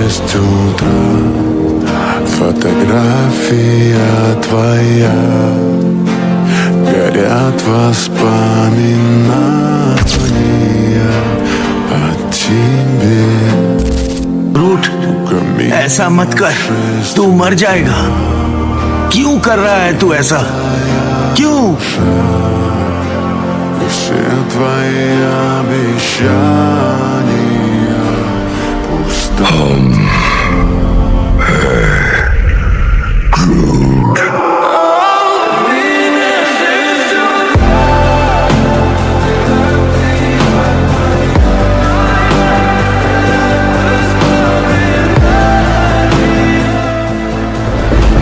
6 утра. Фотография твоя, горят воспоминания о тебе. रूठ, ऐसा मत कर, तू मर जाएगा। क्यों कर रहा है तू ऐसा? क्यों? Все твои обещания пусты.